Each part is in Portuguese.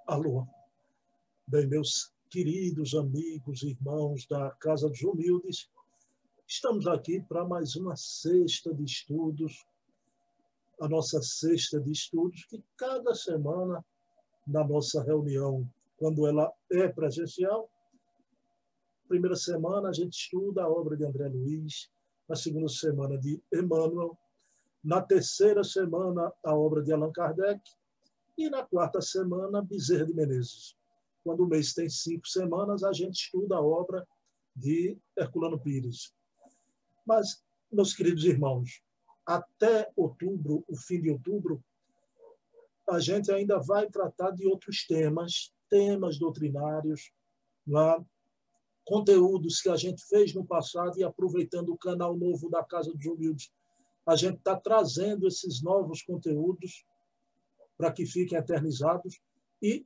Alô, bem, meus queridos amigos, irmãos da Casa dos Humildes, estamos aqui para mais uma sexta de estudos, a nossa sexta de estudos, que cada semana, na nossa reunião, quando ela é presencial, primeira semana a gente estuda a obra de André Luiz, na segunda semana de Emmanuel, na terceira semana a obra de Allan Kardec, e na quarta semana, Bezerra de Menezes. Quando o mês tem 5 semanas, a gente estuda a obra de Herculano Pires. Mas, meus queridos irmãos, até outubro, o fim de outubro, a gente ainda vai tratar de outros temas doutrinários, conteúdos que a gente fez no passado e aproveitando o canal novo da Casa dos Humildes, a gente está trazendo esses novos conteúdos para que fiquem eternizados. E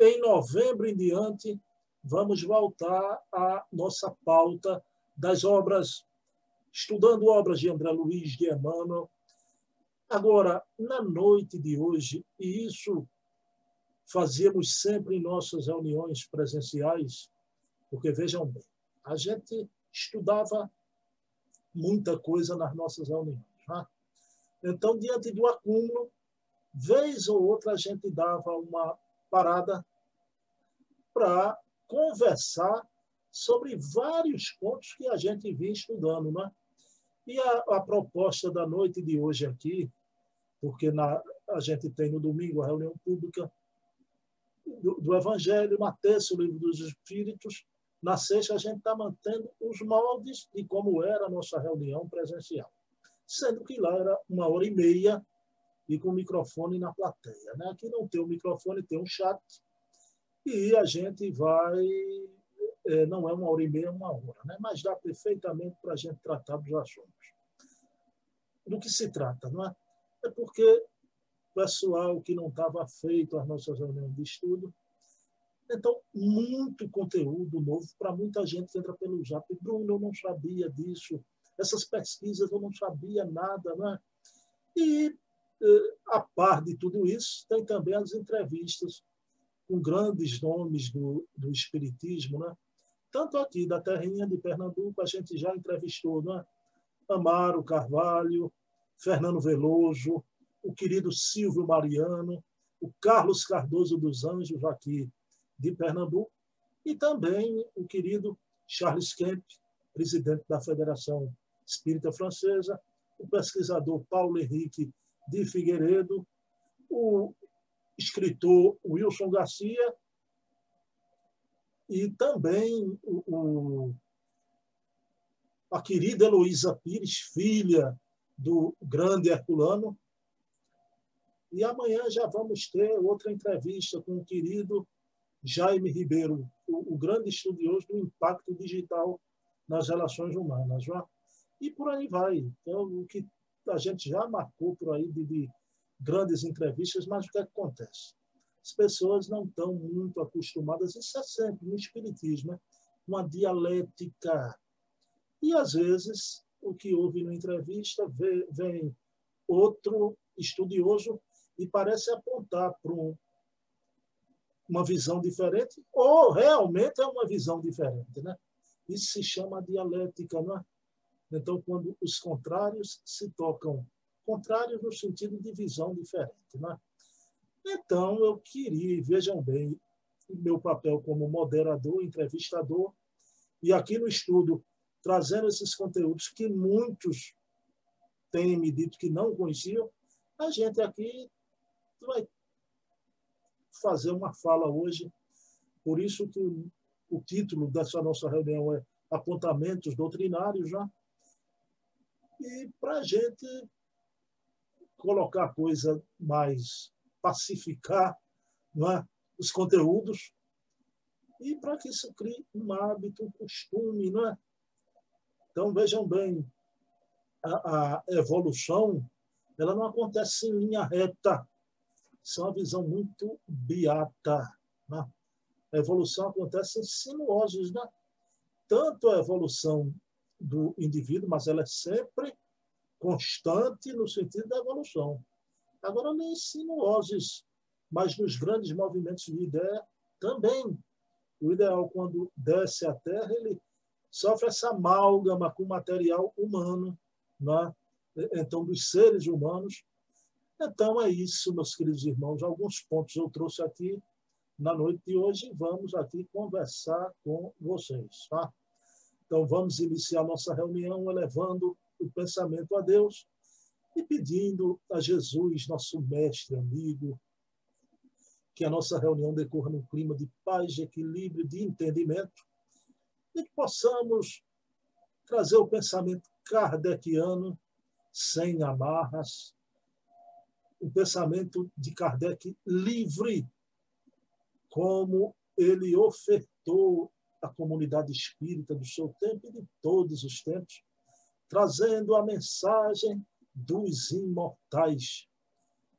em novembro em diante, vamos voltar à nossa pauta das obras, estudando obras de André Luiz, de Emmanuel. Agora, na noite de hoje, e isso fazíamos sempre em nossas reuniões presenciais, porque, vejam bem, a gente estudava muita coisa nas nossas reuniões. Né? Então, diante do acúmulo, vez ou outra a gente dava uma parada para conversar sobre vários pontos que a gente vinha estudando. Né? E a proposta da noite de hoje aqui, porque a gente tem no domingo a reunião pública do Evangelho, na terça o Livro dos Espíritos, na sexta a gente está mantendo os moldes de como era a nossa reunião presencial, sendo que lá era 1h30 e com o microfone na plateia. Né? Aqui não tem o microfone, tem um chat, e a gente vai... não é 1h30, é 1 hora, né? Mas dá perfeitamente para a gente tratar dos assuntos. Do que se trata, não é? É porque pessoal que não estava feito as nossas reuniões de estudo, então, muito conteúdo novo para muita gente que entra pelo Zap. Bruno, eu não sabia disso, essas pesquisas eu não sabia nada, né? E, a par de tudo isso, tem também as entrevistas com grandes nomes do espiritismo, né? Tanto aqui da terrinha de Pernambuco, a gente já entrevistou, né? Amaro Carvalho, Fernando Veloso, o querido Silvio Mariano, o Carlos Cardoso dos Anjos, aqui de Pernambuco, e também o querido Charles Kemp, presidente da Federação Espírita Francesa, o pesquisador Paulo Henrique de Figueiredo, o escritor Wilson Garcia e também a querida Heloísa Pires, filha do grande Herculano. E amanhã já vamos ter outra entrevista com o querido Jaime Ribeiro, o grande estudioso do impacto digital nas relações humanas. Não é? E por aí vai. Então, o que a gente já marcou por aí de grandes entrevistas, mas o que acontece? As pessoas não estão muito acostumadas, isso é sempre no espiritismo, né? Uma dialética. E, às vezes, o que houve na entrevista vem outro estudioso e parece apontar para uma visão diferente, ou realmente é uma visão diferente. Né? Isso se chama dialética. Não é? Então, quando os contrários se tocam, contrários no sentido de visão diferente. Não é? Então, eu queria, vejam bem, o meu papel como moderador, entrevistador, e aqui no estudo, trazendo esses conteúdos que muitos têm me dito que não conheciam, a gente aqui vai fazer uma fala hoje, por isso que o título dessa nossa reunião é Apontamentos Doutrinários, né? E para a gente colocar a coisa mais, pacificar, não é? Os conteúdos, e para que isso crie um hábito, um costume. Não é? Então, vejam bem, a evolução ela não acontece em linha reta, isso é uma visão muito beata. Né? A evolução acontece em sinuosos, né? Tanto a evolução do indivíduo, mas ela é sempre constante no sentido da evolução. Agora, nem sinuosos mas nos grandes movimentos de ideia também. O ideal, quando desce à Terra, ele sofre essa amálgama com o material humano, né? Então, dos seres humanos. Então, é isso, meus queridos irmãos. Alguns pontos eu trouxe aqui na noite de hoje e vamos aqui conversar com vocês. Tá? Então, vamos iniciar nossa reunião elevando o pensamento a Deus e pedindo a Jesus, nosso mestre, amigo, que a nossa reunião decorra num clima de paz, de equilíbrio, de entendimento, e que possamos trazer o pensamento kardeciano sem amarras, o pensamento de Kardec livre, como ele ofertou à comunidade espírita do seu tempo e de todos os tempos, trazendo a mensagem dos imortais,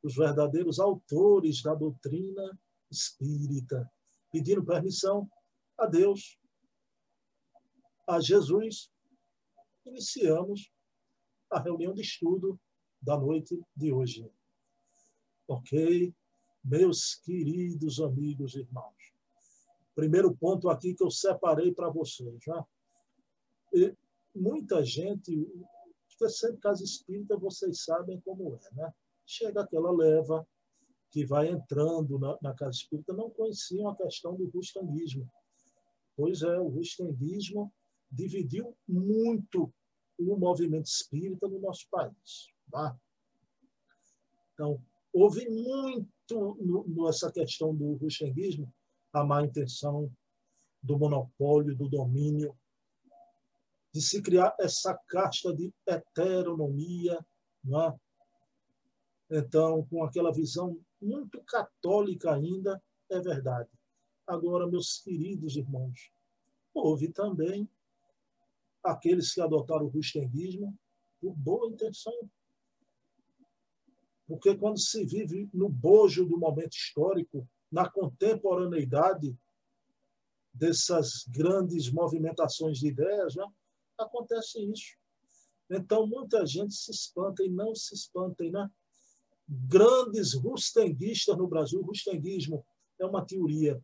os verdadeiros autores da doutrina espírita, pedindo permissão a Deus, a Jesus. Iniciamos a reunião de estudo da noite de hoje. Ok? Meus queridos amigos e irmãos. Primeiro ponto aqui que eu separei para vocês. Já. E muita gente, porque sempre casa espírita, vocês sabem como é, né? Chega aquela leva que vai entrando na casa espírita, não conheciam a questão do rustanguismo. Pois é, o rustanguismo dividiu muito o movimento espírita no nosso país. Tá? Então, houve muito nessa questão do rustanguismo, a má intenção, do monopólio, do domínio, de se criar essa casta de heteronomia, não é? Então, com aquela visão muito católica ainda, é verdade. Agora, meus queridos irmãos, houve também aqueles que adotaram o rustanguismo por boa intenção. Porque quando se vive no bojo do momento histórico, na contemporaneidade dessas grandes movimentações de ideias, já acontece isso. Então, muita gente se espanta e não se espantem, né? Grandes rustanguistas no Brasil. O rustanguismo é uma teoria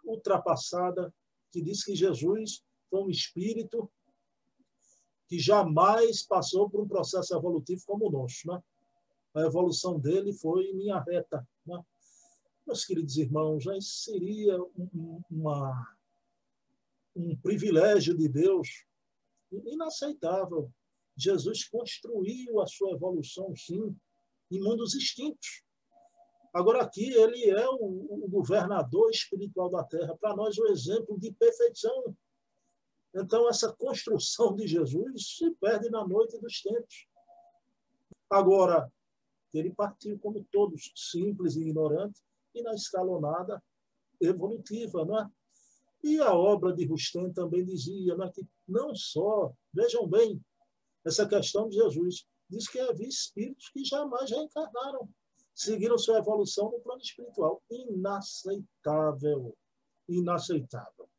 ultrapassada que diz que Jesus foi um espírito que jamais passou por um processo evolutivo como o nosso, né? A evolução dele foi em linha reta, né? Meus queridos irmãos, já seria um privilégio de Deus inaceitável. Jesus construiu a sua evolução, sim, em mundos extintos. Agora aqui ele é o governador espiritual da Terra, para nós o exemplo de perfeição. Então essa construção de Jesus se perde na noite dos tempos. Agora, ele partiu como todos, simples e ignorante, e na escalonada evolutiva, não é? E a obra de Rustem também dizia, não é, que não só, vejam bem, essa questão de Jesus, diz que havia espíritos que jamais reencarnaram, seguiram sua evolução no plano espiritual. Inaceitável. Inaceitável.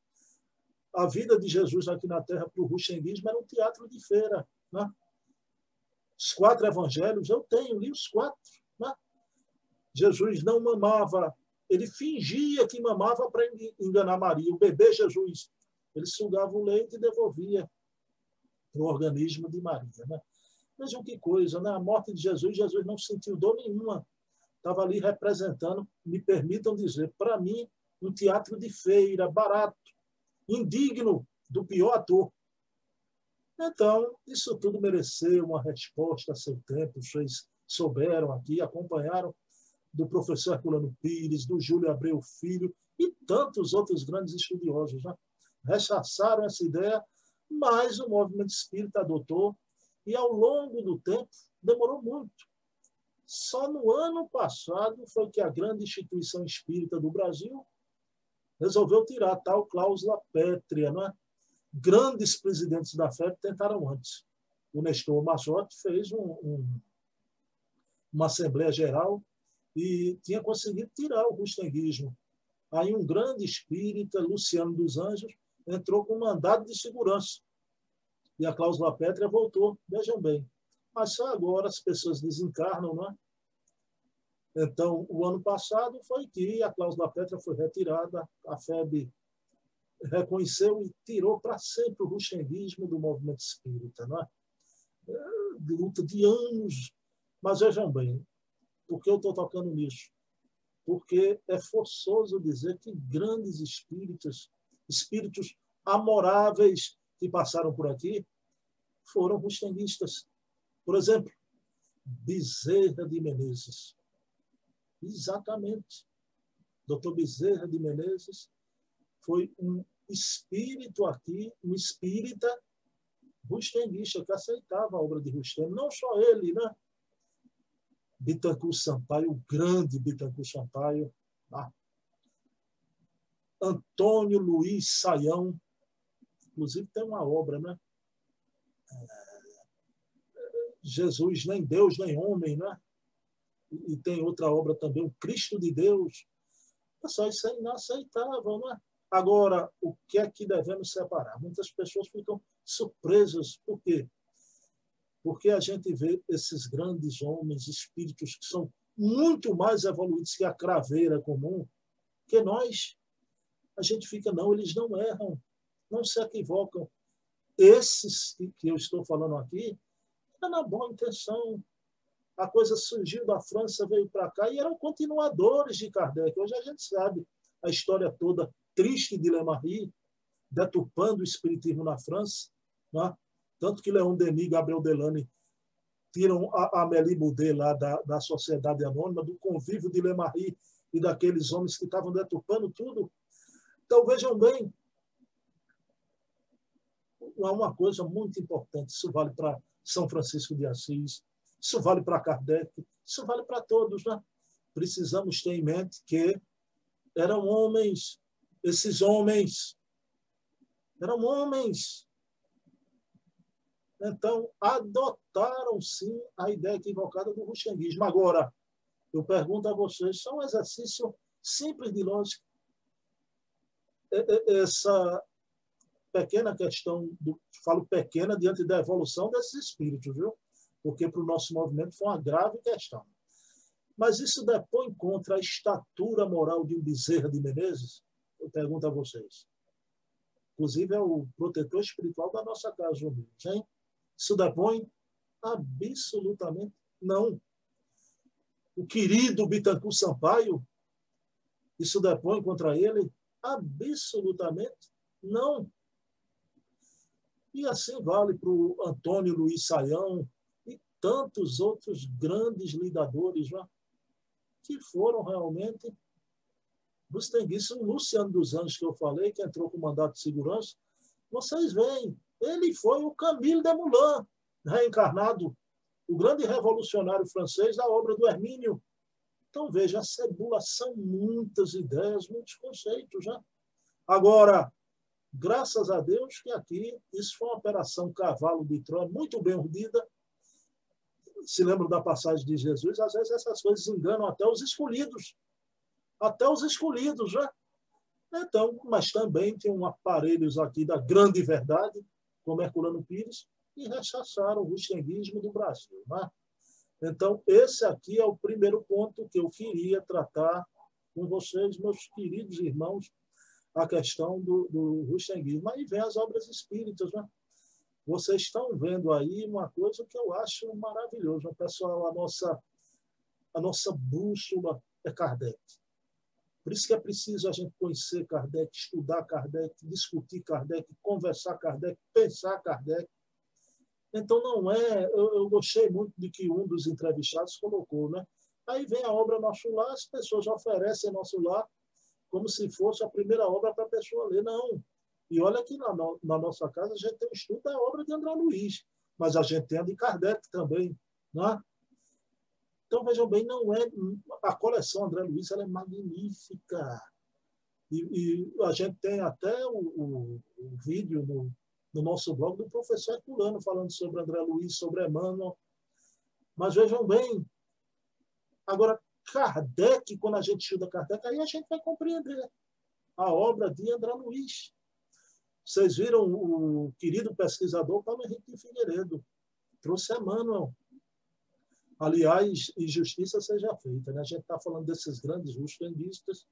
A vida de Jesus aqui na Terra para o rustenguismo era um teatro de feira. Né? Os 4 evangelhos, eu tenho, li os 4. Né? Jesus não mamava, ele fingia que mamava para enganar Maria. O bebê Jesus, ele sugava o leite e devolvia para o organismo de Maria. Né? Vejam que coisa, né? A morte de Jesus, Jesus não sentiu dor nenhuma. Estava ali representando, me permitam dizer, para mim, um teatro de feira, barato, indigno do pior ator. Então, isso tudo mereceu uma resposta a seu tempo. Vocês souberam aqui, acompanharam do professor Herculano Pires, do Júlio Abreu Filho e tantos outros grandes estudiosos. Né? Rechaçaram essa ideia, mas o movimento espírita adotou e, ao longo do tempo, demorou muito. Só no ano passado foi que a grande instituição espírita do Brasil resolveu tirar a tal cláusula pétrea. Não é? Grandes presidentes da FEB tentaram antes. O Nestor Massotti fez uma Assembleia Geral e tinha conseguido tirar o rustenguismo. Aí um grande espírita, Luciano dos Anjos, entrou com um mandado de segurança. E a cláusula pétrea voltou. Vejam bem. Mas só agora as pessoas desencarnam, não é? Então, o ano passado foi que a cláusula pétrea foi retirada, a FEB reconheceu e tirou para sempre o ruxenguismo do movimento espírita, não é? De luta de anos. Mas vejam bem, por que eu estou tocando nisso? Porque é forçoso dizer que grandes espíritos amoráveis que passaram por aqui, foram ruxenguistas. Por exemplo, Bezerra de Menezes. Exatamente. Dr. Bezerra de Menezes foi um espírito aqui, um espírita ruxenguista, que aceitava a obra de Rustem. Não só ele, né? Bittencourt Sampaio, o grande Bittencourt Sampaio. Tá? Antônio Luiz Saião, inclusive tem uma obra, né? Jesus, nem Deus, nem homem, né? E tem outra obra também, o Cristo de Deus. Pessoal, isso é inaceitável, não é? Agora, o que é que devemos separar? Muitas pessoas ficam surpresas. Por quê? Porque a gente vê esses grandes homens, espíritos que são muito mais evoluídos que a craveira comum, que nós. A gente fica, não, eles não erram, não se equivocam. Esses que eu estou falando aqui, é na boa intenção. A coisa surgiu da França, veio para cá, e eram continuadores de Kardec. Hoje a gente sabe a história toda triste de Lemarie, deturpando o espiritismo na França, né? Tanto que Leon Denis e Gabriel Delany tiram a Amélie Boudet lá da Sociedade Anônima, do convívio de Lemarie e daqueles homens que estavam deturpando tudo. Então, vejam bem, há uma coisa muito importante, isso vale para São Francisco de Assis, isso vale para Kardec, isso vale para todos, né? Precisamos ter em mente que eram homens, esses homens eram homens. Então, adotaram, sim, a ideia equivocada do ruxenguismo. Agora, eu pergunto a vocês, só um exercício simples de lógica. Essa pequena questão, falo pequena diante da evolução desses espíritos, viu? Porque para o nosso movimento foi uma grave questão. Mas isso depõe contra a estatura moral de um Bezerra de Menezes? Eu pergunto a vocês. Inclusive, é o protetor espiritual da nossa casa, hein? Isso depõe? Absolutamente não. O querido Bittencourt Sampaio, isso depõe contra ele? Absolutamente não. E assim vale para o Antônio Luiz Saião e tantos outros grandes lidadores, né? Que foram realmente ruxenguistas. O Luciano dos Anjos, que eu falei, que entrou com mandato de segurança, vocês veem, ele foi o Camille Desmoulins, reencarnado, o grande revolucionário francês da obra do Hermínio. Então, veja, a cebula são muitas ideias, muitos conceitos. Né? Agora, graças a Deus que aqui, isso foi uma operação cavalo de Troia, muito bem urdida. Se lembram da passagem de Jesus? Às vezes essas coisas enganam até os escolhidos. Até os escolhidos, né? Então, mas também tem um aparelhos aqui da grande verdade, como Herculano Pires, e rechaçaram o ruxenguismo do Brasil. Né? Então, esse aqui é o primeiro ponto que eu queria tratar com vocês, meus queridos irmãos, a questão do ruxenguismo. Aí vem as obras espíritas. Né? Vocês estão vendo aí uma coisa que eu acho maravilhosa. Pessoal, a nossa bússola é Kardec. Por isso que é preciso a gente conhecer Kardec, estudar Kardec, discutir Kardec, conversar Kardec, pensar Kardec. Então, não é... Eu gostei muito de que um dos entrevistados colocou, né? Aí vem a obra Nosso Lar, as pessoas oferecem Nosso Lar como se fosse a primeira obra para a pessoa ler. Não. E olha que na nossa casa a gente tem um estudo da obra de André Luiz, mas a gente tem a de Kardec também. Né? Então, vejam bem, não é... A coleção André Luiz ela é magnífica. E a gente tem até o vídeo no nosso blog do professor Herculano falando sobre André Luiz, sobre Emmanuel. Mas vejam bem, agora, Kardec, quando a gente estuda Kardec, aí a gente vai compreender a obra de André Luiz. Vocês viram o querido pesquisador Paulo Henrique de Figueiredo, trouxe Emmanuel. Aliás, e justiça seja feita, né? A gente está falando desses grandes rustenguistas,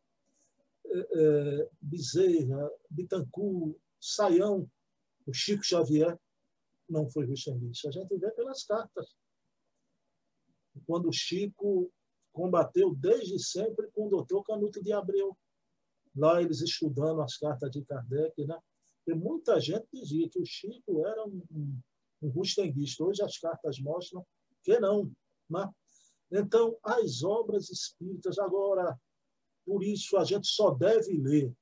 Bezerra, Bittencourt, Saião, o Chico Xavier não foi rustenguista. A gente vê pelas cartas. Quando o Chico combateu desde sempre com o doutor Canuto de Abreu, lá eles estudando as cartas de Kardec, né? E muita gente dizia que o Chico era um rustenguista. Hoje as cartas mostram que não, né? Então, as obras espíritas, agora, por isso a gente só deve ler.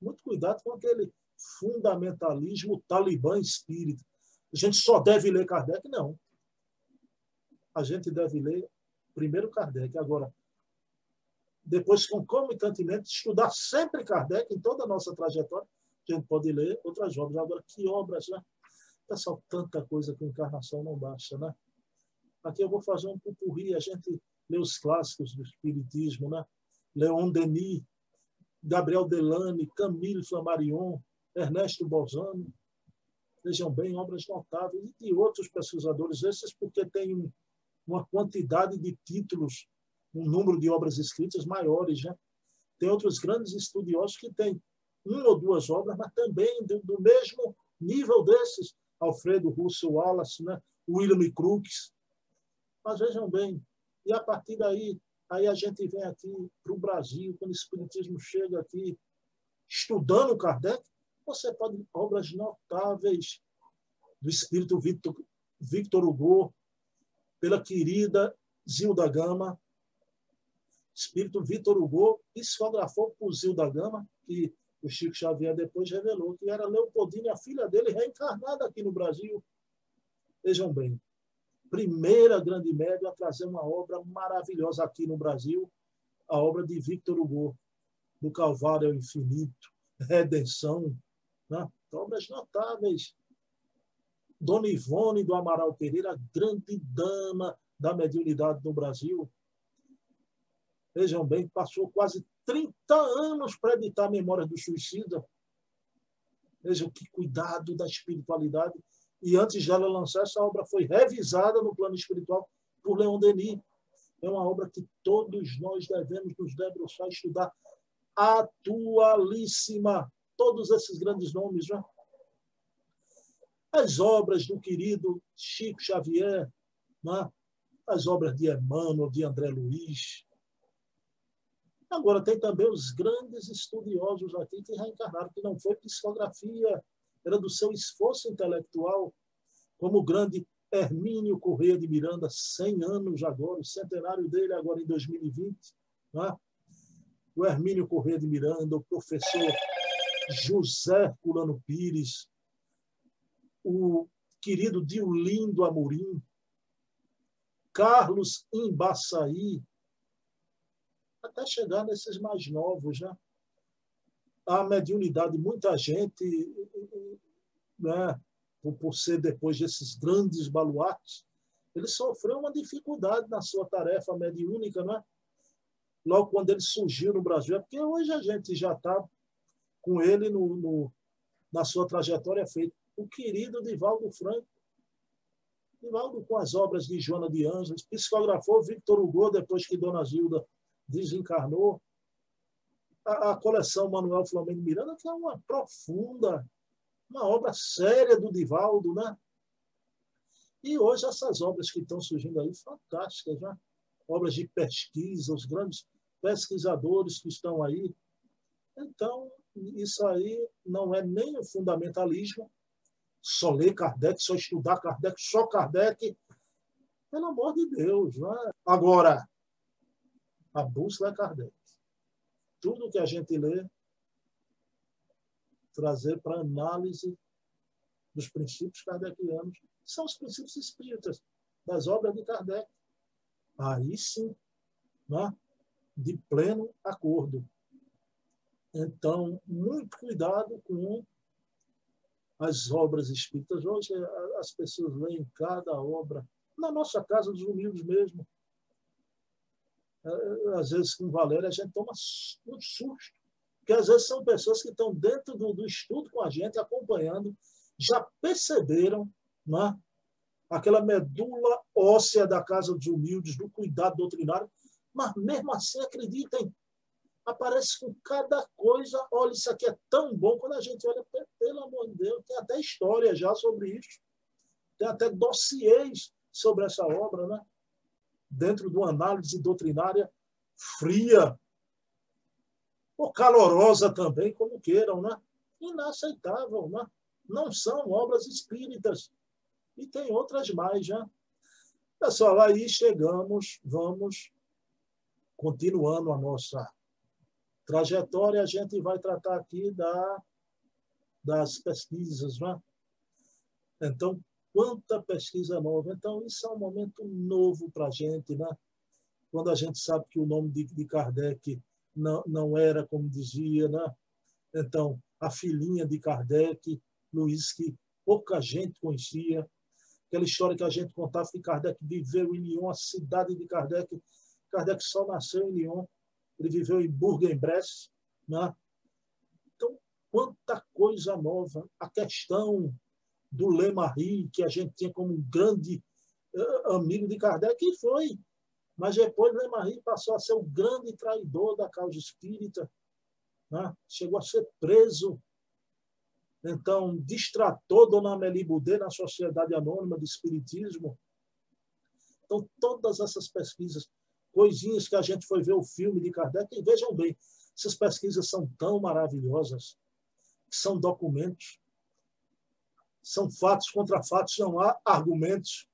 Muito cuidado com aquele fundamentalismo talibã espírita. A gente só deve ler Kardec? Não. A gente deve ler primeiro Kardec. Agora, depois, concomitantemente, estudar sempre Kardec em toda a nossa trajetória, a gente pode ler outras obras. Agora, que obras, né? Pessoal, tanta coisa que a encarnação não basta, né? Aqui eu vou fazer um pupurri, a gente lê os clássicos do Espiritismo, né? Leon Denis, Gabriel Delane, Camille Flammarion, Ernesto Bolzano. Vejam bem, obras notáveis. E de outros pesquisadores, esses porque tem uma quantidade de títulos, um número de obras escritas maiores, né? Tem outros grandes estudiosos que têm uma ou duas obras, mas também do mesmo nível desses, Alfredo Russel Wallace, né? William Crookes. Mas vejam bem, e a partir daí, aí a gente vem aqui para o Brasil, quando o Espiritismo chega aqui, estudando Kardec, você pode obras notáveis do espírito Victor Hugo, pela querida Zilda Gama. Espírito Victor Hugo psicografou por Zilda Gama, que o Chico Xavier depois revelou que era Leopoldina, a filha dele, reencarnada aqui no Brasil. Vejam bem, primeira grande médium a trazer uma obra maravilhosa aqui no Brasil, a obra de Victor Hugo, do Calvário ao Infinito, Redenção, né? Obras notáveis. Dona Ivone do Amaral Pereira, grande dama da mediunidade no Brasil. Vejam bem, passou quase 30 anos para editar Memórias do Suicida. Vejam que cuidado da espiritualidade. E antes de ela lançar, essa obra foi revisada no plano espiritual por Leon Denis. É uma obra que todos nós devemos nos debruçar, estudar. Atualíssima. Todos esses grandes nomes, né? As obras do querido Chico Xavier, né? As obras de Emmanuel, de André Luiz. Agora, tem também os grandes estudiosos aqui que reencarnaram, que não foi psicografia, era do seu esforço intelectual, como o grande Hermínio Corrêa de Miranda, 100 anos agora, o centenário dele agora em 2020. Né? O Hermínio Corrêa de Miranda, o professor José Herculano Pires, o querido Diolindo Amorim, Carlos Embaçaí, até chegar nesses mais novos, né? A mediunidade, muita gente, né, por ser depois desses grandes baluartes, ele sofreu uma dificuldade na sua tarefa mediúnica, né? Logo quando ele surgiu no Brasil, é porque hoje a gente já está com ele na sua trajetória feita. O querido Divaldo Franco, Divaldo com as obras de Joana de Ângeles, psicografou Victor Hugo depois que Dona Zilda desencarnou. A coleção Manuel Flamengo Miranda, que é uma profunda, uma obra séria do Divaldo, né? E hoje essas obras que estão surgindo aí, fantásticas, né? Obras de pesquisa, os grandes pesquisadores que estão aí. Então, isso aí não é nem o fundamentalismo, só ler Kardec, só estudar Kardec, só Kardec. Pelo amor de Deus, né? Agora, a bússola é Kardec. Tudo que a gente lê, trazer para análise dos princípios kardecianos, são os princípios espíritas, das obras de Kardec. Aí sim, né? De pleno acordo. Então, muito cuidado com as obras espíritas. Hoje, as pessoas leem cada obra, na nossa casa dos humildes mesmo. Às vezes, com Valéria, a gente toma um susto, porque às vezes são pessoas que estão dentro do estudo com a gente, acompanhando, já perceberam, né, aquela medula óssea da Casa dos Humildes, do cuidado doutrinário, mas mesmo assim, acreditem, aparece com cada coisa. Olha, isso aqui é tão bom. Quando a gente olha, pelo amor de Deus, tem até história já sobre isso, tem até dossiês sobre essa obra, né? Dentro de uma análise doutrinária fria, ou calorosa também, como queiram, né? Inaceitável, né? Não são obras espíritas. E tem outras mais, já. Pessoal, aí chegamos, vamos continuando a nossa trajetória, a gente vai tratar aqui das pesquisas, né? Então, quanta pesquisa nova. Então, isso é um momento novo para a gente, né? Quando a gente sabe que o nome de Kardec não era como dizia, né? Então, a filhinha de Kardec, Luiz, que pouca gente conhecia, aquela história que a gente contava que Kardec viveu em Lyon, a cidade de Kardec. Kardec só nasceu em Lyon, ele viveu em Bourg-en-Bresse, né? Então, quanta coisa nova. A questão do Lemarie, que a gente tinha como um grande amigo de Kardec, e foi. Mas depois Lemarie passou a ser o grande traidor da causa espírita, né? Chegou a ser preso. Então, distratou Dona Amélie Boudet na Sociedade Anônima de Espiritismo. Então, todas essas pesquisas, coisinhas que a gente foi ver o filme de Kardec, e vejam bem, essas pesquisas são tão maravilhosas, são documentos, são fatos contra fatos, não há argumentos.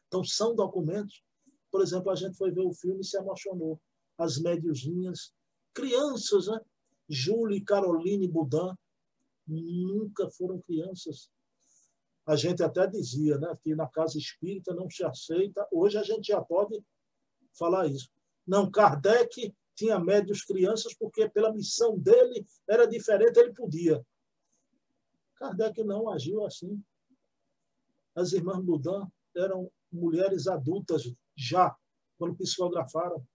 Então, são documentos. Por exemplo, a gente foi ver o filme e se emocionou. As médiozinhas, crianças, né? Júlia e Caroline Boudin, nunca foram crianças. A gente até dizia, né, que na casa espírita não se aceita. Hoje a gente já pode falar isso. Não, Kardec tinha médios crianças porque pela missão dele era diferente, ele podia. Kardec não agiu assim. As irmãs Boudin eram mulheres adultas já, quando psicografaram.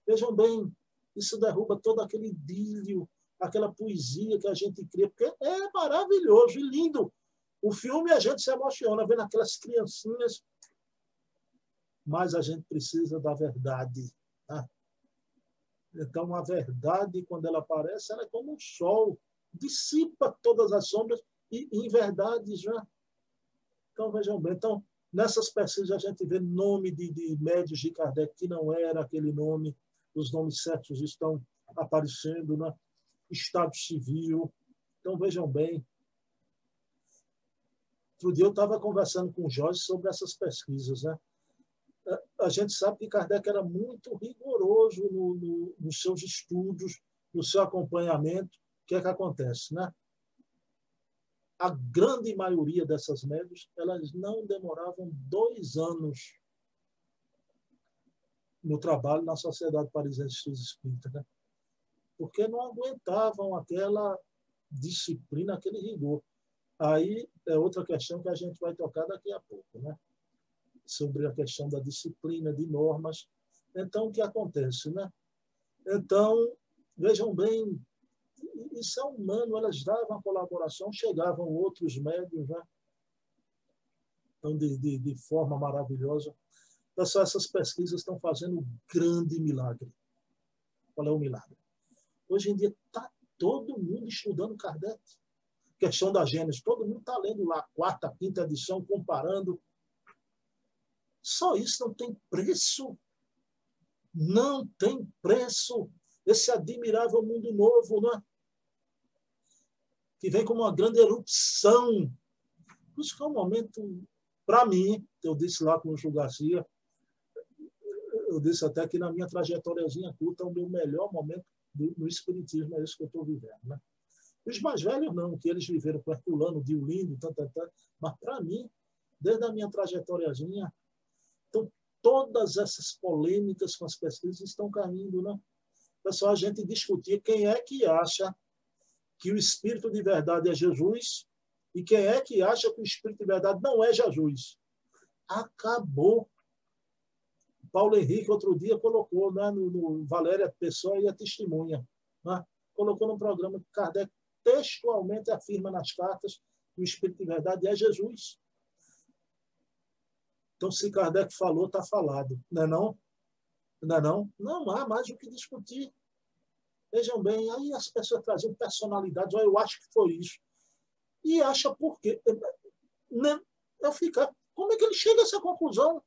Vejam bem, isso derruba todo aquele idílio, aquela poesia que a gente cria, porque é maravilhoso e lindo. O filme a gente se emociona vendo aquelas criancinhas, mas a gente precisa da verdade. Tá? Então, a verdade, quando ela aparece, ela é como um sol, dissipa todas as sombras e em verdade já. Então, vejam bem. Então, nessas pesquisas a gente vê nome de médios de Kardec que não era aquele nome, os nomes certos estão aparecendo, né? Estado civil. Então, vejam bem. Outro dia eu estava conversando com o Jorge sobre essas pesquisas, né? A gente sabe que Kardec era muito rigoroso nos seus estudos, no seu acompanhamento. O que é que acontece, né? A grande maioria dessas médias, elas não demoravam 2 anos no trabalho na Sociedade Parisiense de Estudos Espíritas, né? Porque não aguentavam aquela disciplina, aquele rigor. Aí é outra questão que a gente vai tocar daqui a pouco, né? Sobre a questão da disciplina, de normas. Então, o que acontece, né? Então, vejam bem, isso é humano, elas davam a colaboração, chegavam outros médios, né? Então, de forma maravilhosa. Pessoal, essas pesquisas estão fazendo um grande milagre. Qual é o milagre? Hoje em dia está todo mundo estudando Kardec. Questão da Gênesis, todo mundo está lendo lá a 4ª, 5ª edição, comparando. Só isso não tem preço. Não tem preço. Esse admirável mundo novo, né? Que vem como uma grande erupção. Por isso que é um momento, para mim, eu disse lá com o Gil Garcia, eu disse até que na minha trajetóriazinha curta, o meu melhor momento no Espiritismo é isso que eu estou vivendo, né? Os mais velhos não, que eles viveram com Herculano, Diolindo, mas para mim, desde a minha trajetóriazinha, então, todas essas polêmicas com as pesquisas estão caindo, né? Pessoal, a gente discutir quem é que acha que o Espírito de verdade é Jesus e quem é que acha que o Espírito de verdade não é Jesus. Acabou. Paulo Henrique, outro dia, colocou, né, no Valéria Pessoa e a Testemunha, né? Colocou no programa que Kardec textualmente afirma nas cartas que o Espírito de verdade é Jesus. Então, se Kardec falou, está falado. Não é não? Não é não? Não há mais o que discutir. Vejam bem, aí as pessoas trazem personalidades, eu acho que foi isso. E acha por quê? Eu fico, como é que ele chega a essa conclusão?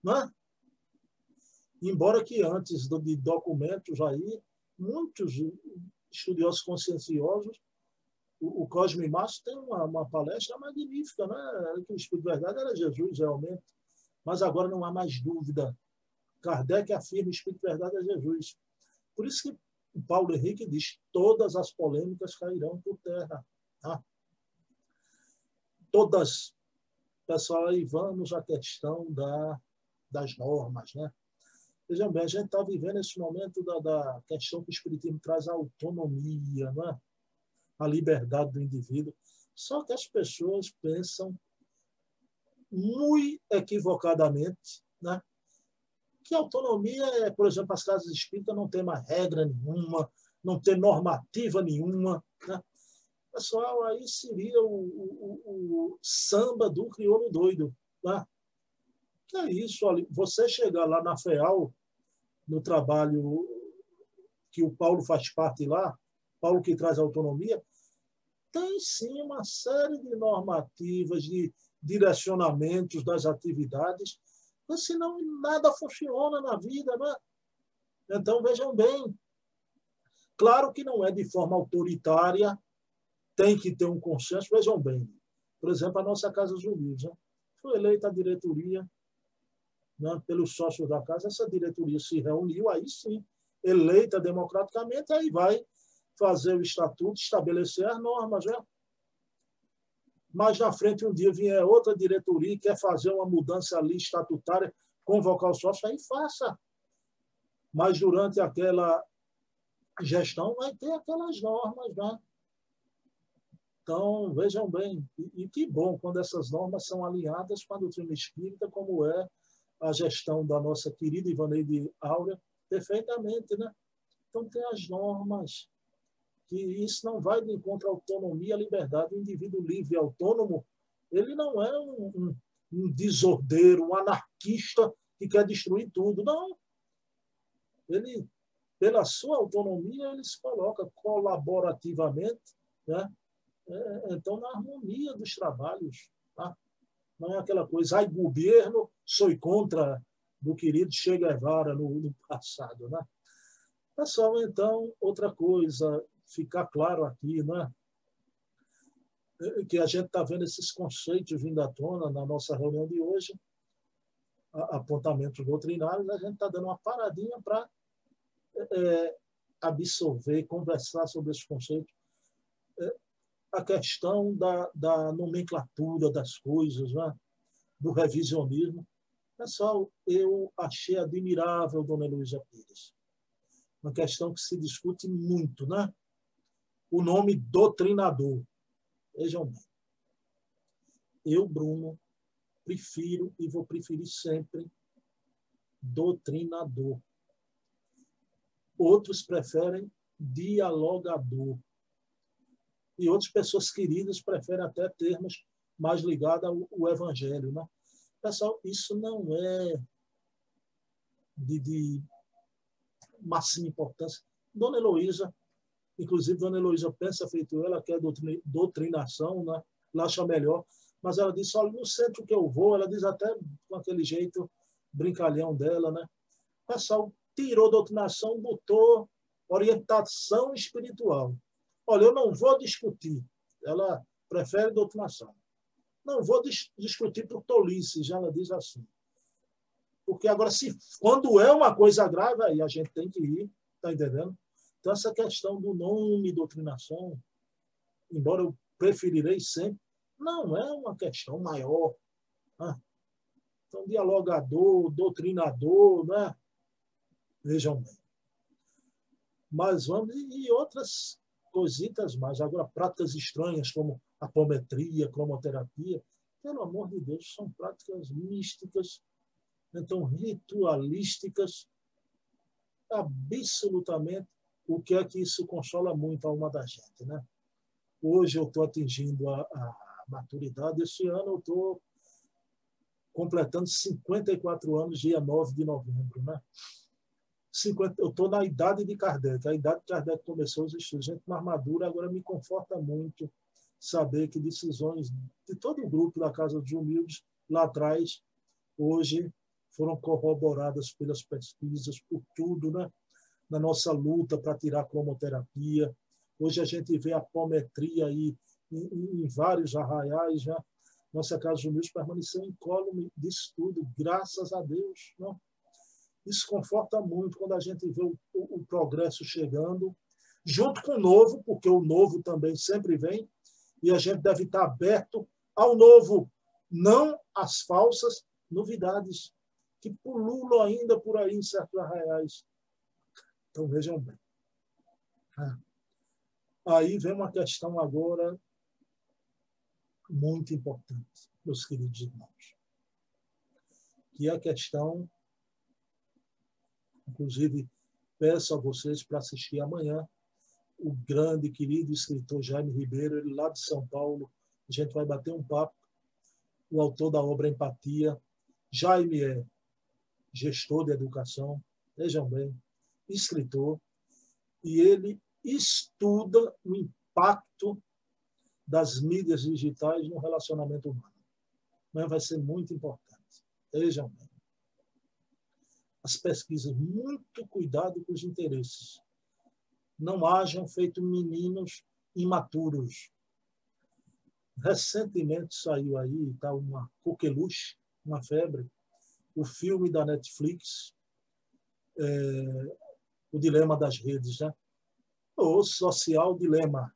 Não é? Embora que antes de documentos aí, muitos estudiosos conscienciosos, o Cosme Márcio tem uma palestra magnífica, né? Que o Espírito de Verdade era Jesus, realmente. Mas agora não há mais dúvida. Kardec afirma que o Espírito de Verdade é Jesus. Por isso que o Paulo Henrique diz: todas as polêmicas cairão por terra. Tá? Todas. Pessoal, aí vamos à questão das normas, né? Vejam bem, a gente está vivendo esse momento da questão que o Espiritismo traz a autonomia, né? A liberdade do indivíduo. Só que as pessoas pensam muito equivocadamente, né? Que a autonomia é, por exemplo, as casas espíritas não tem mais regra nenhuma, não tem normativa nenhuma, né? Pessoal, aí seria o samba do crioulo doido, né? Que é isso, olha, você chegar lá na FEAL, no trabalho que o Paulo faz parte lá, Paulo que traz autonomia, tem sim uma série de normativas, de direcionamentos das atividades, mas senão nada funciona na vida, né? Então, vejam bem, claro que não é de forma autoritária, tem que ter um consenso, vejam bem. Por exemplo, a nossa Casa dos Humildes, né? Foi eleita a diretoria, né, pelos sócios da casa, essa diretoria se reuniu, aí sim, eleita democraticamente, aí vai fazer o estatuto, estabelecer as normas, né? Mas na frente um dia vier outra diretoria e quer fazer uma mudança ali estatutária, convocar o sócio, aí faça. Mas durante aquela gestão vai ter aquelas normas, né? Então, vejam bem, e que bom quando essas normas são alinhadas com a doutrina espírita, como é a gestão da nossa querida Ivaneide Áurea, perfeitamente, né? Então, tem as normas, que isso não vai de encontro à autonomia, à liberdade. O indivíduo livre e autônomo, ele não é um desordeiro, um anarquista que quer destruir tudo, não. Ele, pela sua autonomia, ele se coloca colaborativamente, né? Então, na harmonia dos trabalhos, tá? Não é aquela coisa, ai, governo, sou contra do querido Che Guevara no passado, né? Pessoal, então, outra coisa, ficar claro aqui, né? Que a gente está vendo esses conceitos vindo à tona na nossa reunião de hoje, apontamentos doutrinários, a gente está dando uma paradinha para absorver, conversar sobre esses conceitos. A questão da nomenclatura das coisas, né? Do revisionismo. Pessoal, eu achei admirável Dona Heloísa Pires. Uma questão que se discute muito, né? O nome doutrinador. Vejam bem. Eu, Bruno, prefiro e vou preferir sempre doutrinador. Outros preferem dialogador. E outras pessoas queridas preferem até termos mais ligados ao evangelho, né? Pessoal, isso não é de máxima importância. Dona Heloísa, inclusive Dona Heloísa pensa feito ela, que é doutrinação, né? Ela acha melhor, mas ela disse, olha, no centro que eu vou, ela diz até com aquele jeito brincalhão dela, né? O pessoal tirou doutrinação, botou orientação espiritual. Olha, eu não vou discutir. Ela prefere doutrinação. Não vou discutir por tolice, já ela diz assim. Porque agora, quando é uma coisa grave, aí a gente tem que ir, tá entendendo? Então, essa questão do nome doutrinação, embora eu preferirei sempre, não é uma questão maior. Né? Então, dialogador, doutrinador, né? Vejam bem. Mas vamos, e outras coisitas mais. Agora, práticas estranhas, como apometria, cromoterapia, pelo amor de Deus, são práticas místicas, então ritualísticas, absolutamente. O que é que isso consola muito a alma da gente, né? Hoje eu estou atingindo a maturidade, esse ano eu estou completando 54 anos, dia 9 de novembro. Né? Eu estou na idade de Kardec. A idade de Kardec começou os estudos. Gente mais madura, agora me conforta muito saber que decisões de todo o grupo da Casa dos Humildes, lá atrás, hoje, foram corroboradas pelas pesquisas, por tudo, né? Na nossa luta para tirar a cromoterapia. Hoje a gente vê a apometria aí em vários arraiais. Né? Nossa Casa dos Humildes permaneceu incólume disso tudo, graças a Deus. Né? Isso conforta muito quando a gente vê o progresso chegando, junto com o novo, porque o novo também sempre vem, e a gente deve estar aberto ao novo, não às falsas novidades que pululam ainda por aí em certos arraiais. Então, vejam bem. Aí vem uma questão agora muito importante, meus queridos irmãos, que é a questão, inclusive, peço a vocês para assistir amanhã, o grande, querido escritor Jaime Ribeiro, ele lá de São Paulo, a gente vai bater um papo, o autor da obra Empatia. Jaime é gestor de educação, vejam bem, escritor, e ele estuda o impacto das mídias digitais no relacionamento humano. Mas vai ser muito importante. Vejam bem. As pesquisas, muito cuidado com os interesses. Não hajam feito meninos imaturos. Recentemente saiu aí, tá, uma coqueluche, uma febre, o filme da Netflix, O Dilema das Redes, né? O Social Dilema.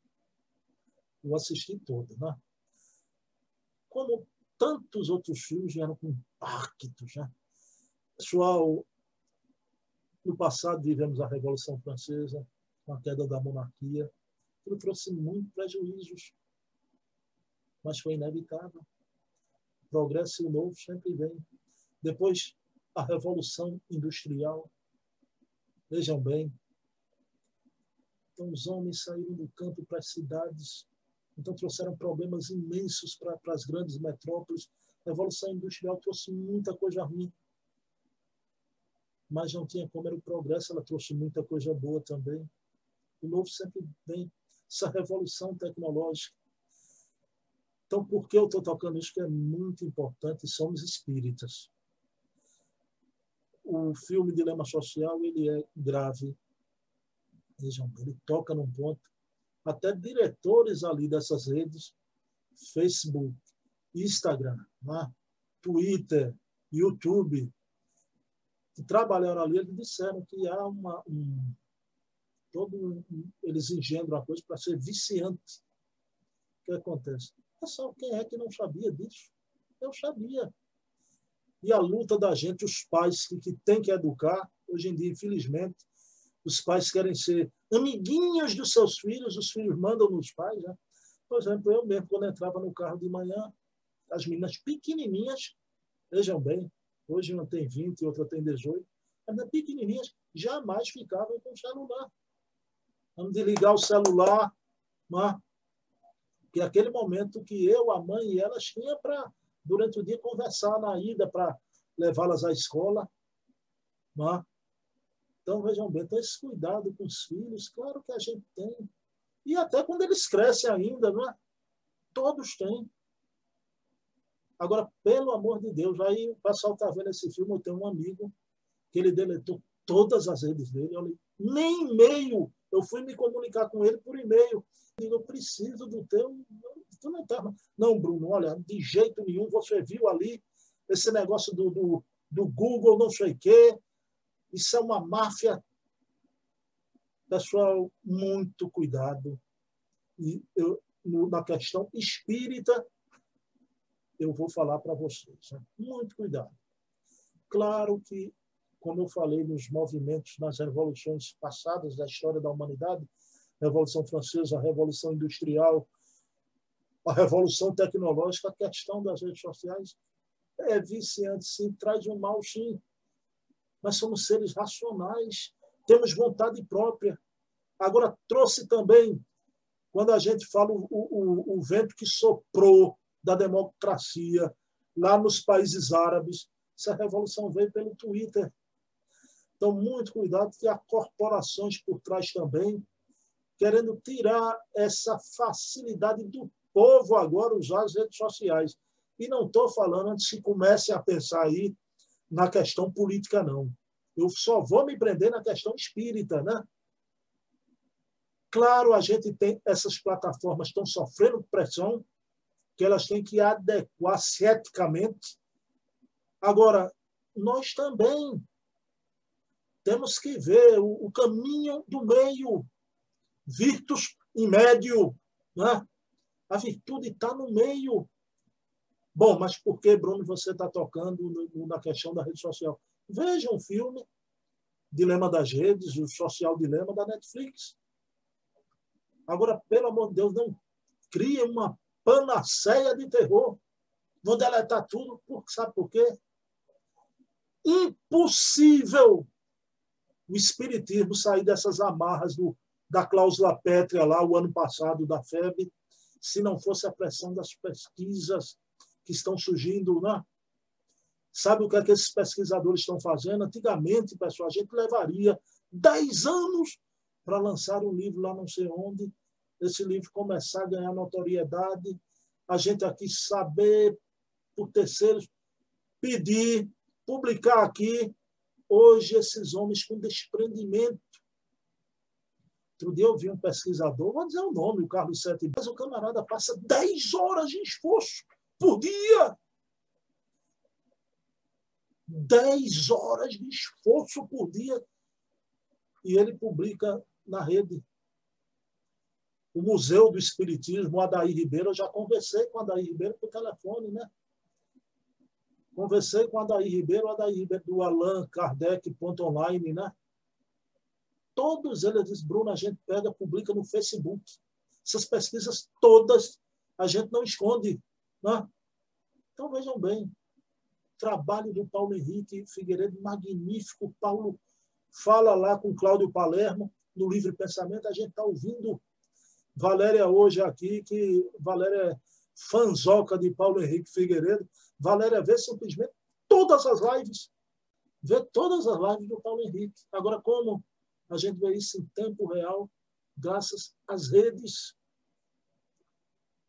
Eu assisti todo, né? Como tantos outros filmes vieram com impactos, né? Pessoal, no passado vivemos a Revolução Francesa, com a queda da monarquia. Aquilo trouxe muitos prejuízos, mas foi inevitável. O progresso e o novo sempre vem. Depois, a Revolução Industrial. Vejam bem. Então, os homens saíram do campo para as cidades. Então, trouxeram problemas imensos para as grandes metrópoles. A Revolução Industrial trouxe muita coisa ruim. Mas não tinha como, era o progresso, ela trouxe muita coisa boa também. O novo sempre vem. Essa revolução tecnológica. Então, por que eu estou tocando isso? Que é muito importante, somos espíritas. O filme Dilema Social, ele é grave. Vejam, ele toca num ponto. Até diretores ali dessas redes, Facebook, Instagram, né? Twitter, YouTube, que trabalharam ali, eles disseram que há eles engendram a coisa para ser viciante. O que acontece? Pessoal, quem é que não sabia disso? Eu sabia. E a luta da gente, os pais que têm que educar, hoje em dia, infelizmente, os pais querem ser amiguinhos dos seus filhos, os filhos mandam nos pais. Né? Por exemplo, eu mesmo, quando entrava no carro de manhã, as meninas pequenininhas, vejam bem, hoje uma tem 20 e outra tem 18, as pequenininhas jamais ficavam com o celular. Vamos desligar o celular, né? Que é aquele momento que eu, a mãe e elas tinham para, durante o dia, conversar na ida para levá-las à escola. Né? Então, vejam bem, então esse cuidado com os filhos, claro que a gente tem. E até quando eles crescem ainda, não é? Todos têm. Agora, pelo amor de Deus, aí o pessoal está vendo esse filme, eu tenho um amigo que ele deletou todas as redes dele. Olha, nem e-mail. Eu fui me comunicar com ele por e-mail. Eu digo, eu preciso do teu... Tu não tá... Não, Bruno, olha, de jeito nenhum, você viu ali esse negócio do Google, não sei o quê. Isso é uma máfia. Pessoal, muito cuidado. E na questão espírita, eu vou falar para vocês. Né? Muito cuidado. Claro que, como eu falei nos movimentos, nas revoluções passadas da história da humanidade, Revolução Francesa, a Revolução Industrial, a Revolução Tecnológica, a questão das redes sociais é viciante, sim, traz um mal, sim. Mas somos seres racionais, temos vontade própria. Agora, trouxe também, quando a gente fala o vento que soprou da democracia, lá nos países árabes. Essa revolução veio pelo Twitter. Então, muito cuidado, que há corporações por trás também, querendo tirar essa facilidade do povo agora usar as redes sociais. E não estou falando antes que comecem a pensar aí na questão política, não. Eu só vou me prender na questão espírita, né? Claro, a gente tem essas plataformas estão sofrendo pressão, que elas têm que adequar-se eticamente. Agora, nós também temos que ver o caminho do meio, virtus em médio, né? A virtude está no meio. Bom, mas por que, Bruno, você está tocando na questão da rede social? Veja um filme, Dilema das Redes, o Social Dilema da Netflix. Agora, pelo amor de Deus, não crie uma panaceia de terror. Vou deletar tudo, sabe por quê? Impossível o espiritismo sair dessas amarras da cláusula pétrea lá, o ano passado, da FEB, se não fosse a pressão das pesquisas que estão surgindo, né? Sabe o que é que esses pesquisadores estão fazendo? Antigamente, pessoal, a gente levaria 10 anos para lançar um livro lá não sei onde, esse livro começar a ganhar notoriedade, a gente aqui saber, por terceiros, pedir, publicar aqui. Hoje, esses homens com desprendimento. Outro dia eu vi um pesquisador, vou dizer o nome, o Carlos Sete, mas o camarada passa 10 horas de esforço por dia. 10 horas de esforço por dia. E ele publica na rede. O Museu do Espiritismo, o Adair Ribeiro, eu já conversei com o Adair Ribeiro por telefone, né? Conversei com o Adair Ribeiro do Allan Kardec.online, né? Todos eles dizem, Bruno, a gente pega, publica no Facebook. Essas pesquisas todas a gente não esconde, né? Então, vejam bem, trabalho do Paulo Henrique Figueiredo, magnífico. Paulo fala lá com Cláudio Palermo, no Livre Pensamento, a gente está ouvindo Valéria hoje aqui, que Valéria é fanzoca de Paulo Henrique Figueiredo. Valéria vê simplesmente todas as lives. Vê todas as lives do Paulo Henrique. Agora, como a gente vê isso em tempo real, graças às redes?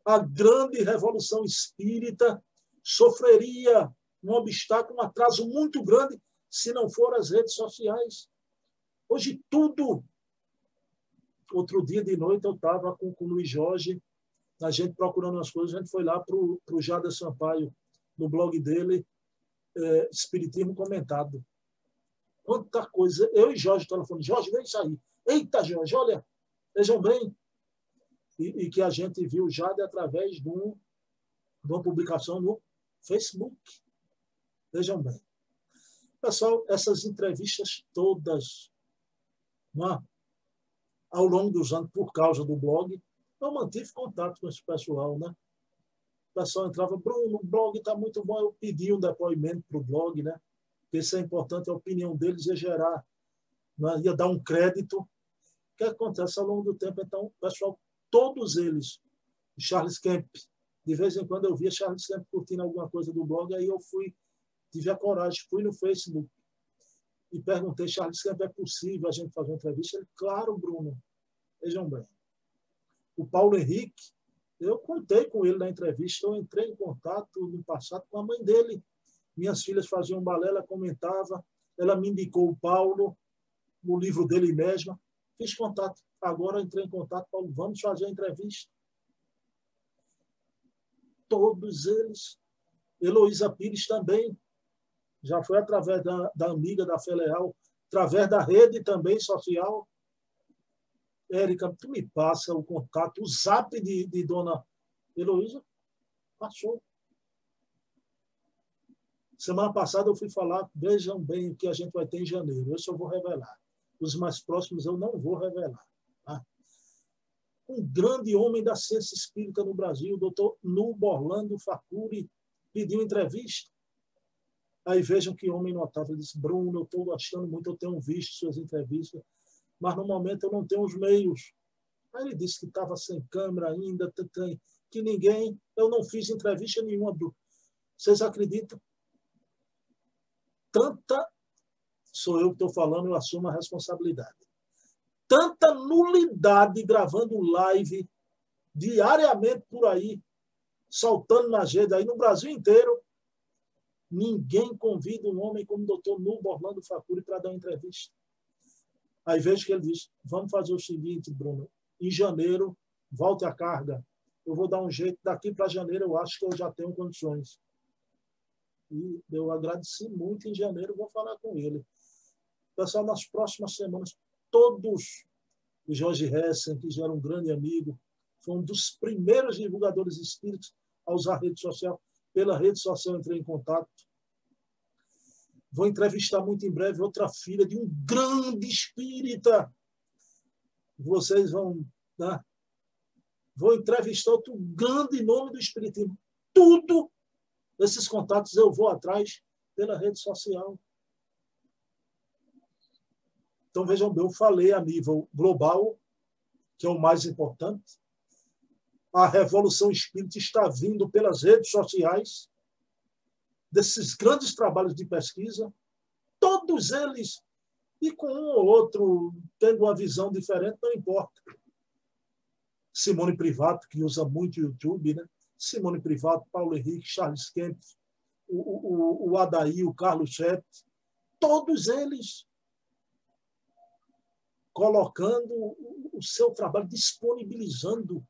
A grande revolução espírita sofreria um obstáculo, um atraso muito grande, se não for as redes sociais. Hoje, tudo. Outro dia de noite, eu estava com o Luiz Jorge, a gente procurando as coisas, a gente foi lá para o Jader Sampaio, no blog dele, Espiritismo Comentado. Quanta coisa. Eu e Jorge telefone. Jorge, vem sair. Eita, Jorge, olha, vejam bem. E que a gente viu Jader através de uma publicação no Facebook. Vejam bem. Pessoal, essas entrevistas todas, né, ao longo dos anos, por causa do blog, eu mantive contato com esse pessoal, né? O pessoal entrava, Bruno, o blog está muito bom, eu pedi um depoimento para o blog, né? Porque isso é importante, a opinião deles ia gerar, né? Ia dar um crédito. O que acontece ao longo do tempo? Então, pessoal, todos eles, Charles Kemp, de vez em quando eu via Charles Kemp curtindo alguma coisa do blog, aí eu tive a coragem, fui no Facebook e perguntei, Charles Kemp, é possível a gente fazer uma entrevista? Ele, claro, Bruno. Vejam bem. O Paulo Henrique, eu contei com ele na entrevista, eu entrei em contato no passado com a mãe dele. Minhas filhas faziam balé, ela comentava, ela me indicou o Paulo, no livro dele mesma. Fiz contato. Agora entrei em contato, Paulo, vamos fazer a entrevista. Todos eles. Heloísa Pires também. Já foi através da amiga da Fé Leal, através da rede também social. Érica, tu me passa o contato, o zap de dona Heloísa? Passou. Semana passada eu fui falar, vejam bem o que a gente vai ter em janeiro. Isso eu vou revelar. Os mais próximos eu não vou revelar. Tá? Um grande homem da ciência espírita no Brasil, o doutor Nubo Orlando Facuri, pediu entrevista. Aí vejam que homem notável. Ele disse, Bruno, eu estou gostando muito, eu tenho visto suas entrevistas, mas no momento eu não tenho os meios. Aí ele disse que estava sem câmera ainda, que ninguém... Eu não fiz entrevista nenhuma, Bruno. Vocês acreditam? Tanta, sou eu que estou falando, eu assumo a responsabilidade. Tanta nulidade gravando live diariamente por aí, saltando na rede aí no Brasil inteiro. Ninguém convida um homem como o doutor Nilbo Orlando Facuri para dar uma entrevista. Aí vejo que ele diz, vamos fazer o seguinte, Bruno, em janeiro, volte a carga. Eu vou dar um jeito, daqui para janeiro eu acho que eu já tenho condições. E eu agradeci muito, em janeiro vou falar com ele. Pessoal, nas próximas semanas, todos, o Jorge Hessen, que já era um grande amigo, foi um dos primeiros divulgadores espíritas a usar a rede social. Pela rede social entrei em contato. Vou entrevistar muito em breve outra filha de um grande espírita. Vocês vão... Né? Vou entrevistar outro grande nome do espiritismo. Tudo esses contatos eu vou atrás pela rede social. Então, vejam bem, eu falei a nível global, que é o mais importante. A revolução espírita está vindo pelas redes sociais, desses grandes trabalhos de pesquisa, todos eles, e com um ou outro tendo uma visão diferente, não importa. Simone Privato, que usa muito o YouTube, né? Simone Privato, Paulo Henrique, Charles Kemp, o Adair, o Carlos Chet, todos eles colocando o seu trabalho, disponibilizando.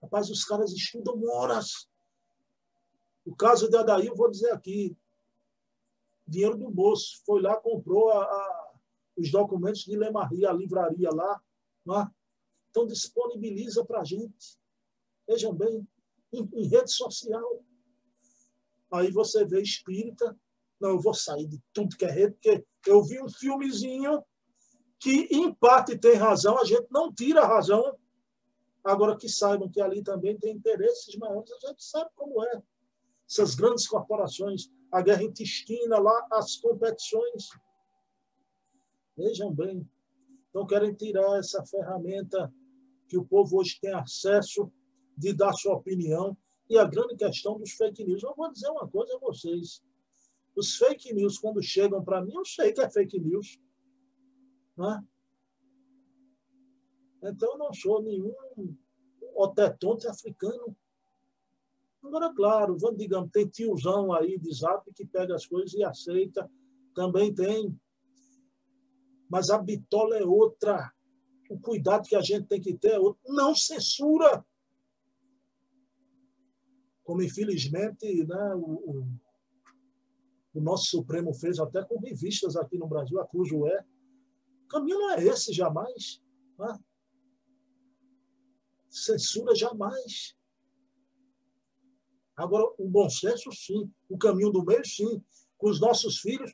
Rapaz, os caras estudam horas. O caso de Adair, eu vou dizer aqui, dinheiro do bolso, foi lá, comprou os documentos de Lemaria, a livraria lá, né? Então disponibiliza para a gente. Vejam bem, em rede social. Aí você vê espírita, não, eu vou sair de tudo que é rede, porque eu vi um filmezinho que, em parte, tem razão, a gente não tira a razão. Agora que saibam que ali também tem interesses maiores, a gente sabe como é. Essas grandes corporações, a guerra intestina lá, as competições. Vejam bem. Então, querem tirar essa ferramenta que o povo hoje tem acesso de dar sua opinião. E a grande questão dos fake news. Eu vou dizer uma coisa a vocês. Os fake news, quando chegam para mim, eu sei que é fake news. Né? Então, eu não sou nenhum otetonte africano. Agora, claro, digamos, tem tiozão aí de zap que pega as coisas e aceita. Também tem. Mas a bitola é outra. O cuidado que a gente tem que ter é outro. Não censura. Como, infelizmente, né, o nosso Supremo fez até com revistas aqui no Brasil, a Cruzoé. O caminho não é esse, jamais. Né? Censura, jamais. Agora, o bom senso, sim. O caminho do meio, sim. Com os nossos filhos,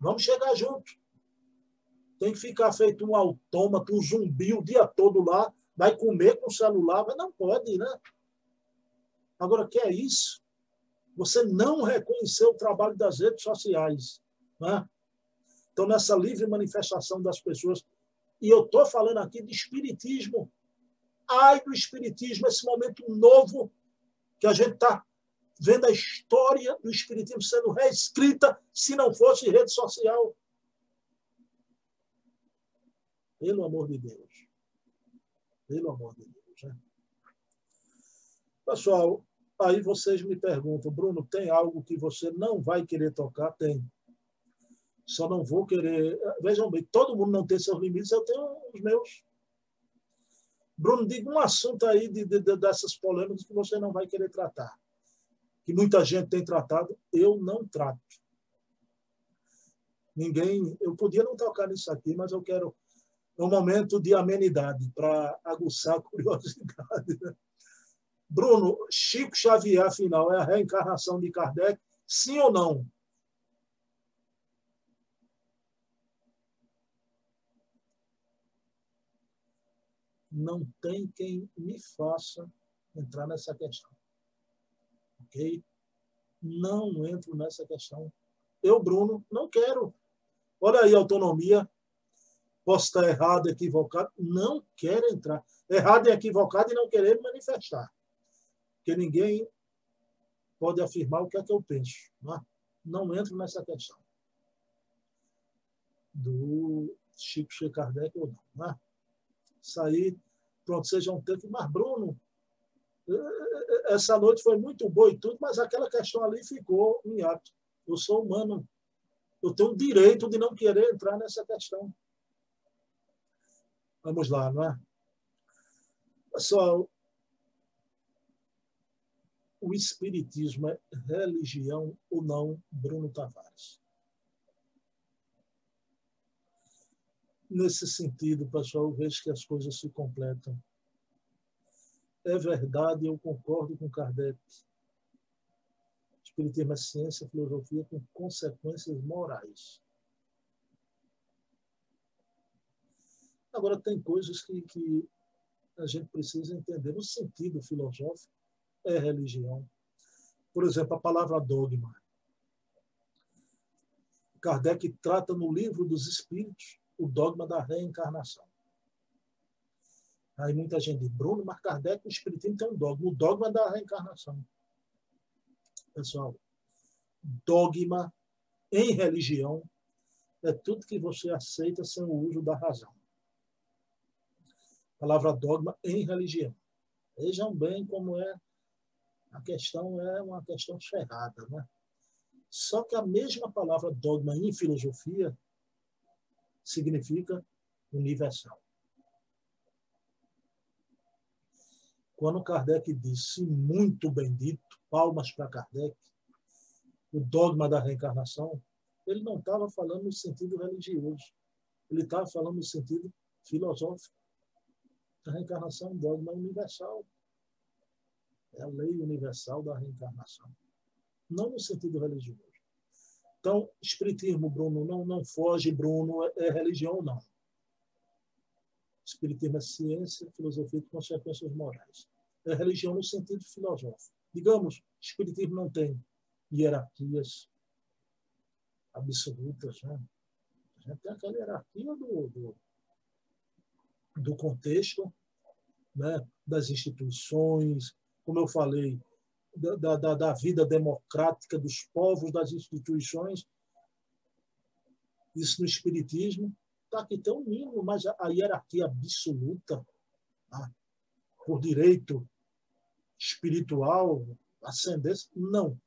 vamos chegar junto. Tem que ficar feito um autômato, um zumbi o dia todo lá, vai comer com o celular, mas não pode, né? Agora, que é isso? Você não reconheceu o trabalho das redes sociais. Né? Então, nessa livre manifestação das pessoas, e eu estou falando aqui de espiritismo. Ai do espiritismo, esse momento novo que a gente está vendo a história do espiritismo sendo reescrita se não fosse rede social. Pelo amor de Deus. Pelo amor de Deus. Né? Pessoal, aí vocês me perguntam, Bruno, tem algo que você não vai querer tocar? Tem. Só não vou querer... Vejam bem, todo mundo não tem seus limites, eu tenho os meus. Bruno, diga um assunto aí dessas polêmicas que você não vai querer tratar. Que muita gente tem tratado, eu não trato. Ninguém... Eu podia não tocar nisso aqui, mas eu quero... É um momento de amenidade, para aguçar a curiosidade. Bruno, Chico Xavier, afinal, é a reencarnação de Kardec? Sim ou não? Não tem quem me faça entrar nessa questão. Ok? Não entro nessa questão. Eu, Bruno, não quero. Olha aí a autonomia. Posso estar errado, equivocado. Não quero entrar. Errado e equivocado e não querer me manifestar. Porque ninguém pode afirmar o que é que eu penso. Não entro nessa questão do Chico Kardec ou não. Isso aí, pronto, seja um tempo. Mas, Bruno, essa noite foi muito boa e tudo, mas aquela questão ali ficou em ato. Eu sou humano. Eu tenho o direito de não querer entrar nessa questão. Vamos lá, não é? Pessoal, o espiritismo é religião ou não, Bruno Tavares? Nesse sentido, pessoal, eu vejo que as coisas se completam. É verdade, eu concordo com Kardec. Espiritismo é ciência, filosofia com consequências morais. Agora, tem coisas que a gente precisa entender. No sentido filosófico, é religião. Por exemplo, a palavra dogma. Kardec trata no Livro dos Espíritos o dogma da reencarnação. Aí muita gente diz, Bruno, mas Kardec, o espiritismo tem um dogma. O dogma da reencarnação. Pessoal, dogma em religião é tudo que você aceita sem o uso da razão. A palavra dogma em religião. Vejam bem como é a questão, é uma questão cerrada, né? Só que a mesma palavra dogma em filosofia significa universal. Quando Kardec disse muito bem dito, palmas para Kardec, o dogma da reencarnação, ele não estava falando no sentido religioso, ele estava falando no sentido filosófico. A reencarnação é um dogma universal. É a lei universal da reencarnação. Não no sentido religioso. Então, espiritismo, Bruno, não foge, Bruno, é religião ou não. Espiritismo é ciência, filosofia de consequências morais. É religião no sentido filosófico. Digamos, espiritismo não tem hierarquias absolutas, né? A gente tem aquela hierarquia do contexto, né? Das instituições, como eu falei, da vida democrática dos povos, das instituições. Isso no espiritismo está aqui tão mínimo, mas a hierarquia absoluta, tá? Por direito espiritual, ascendência, não.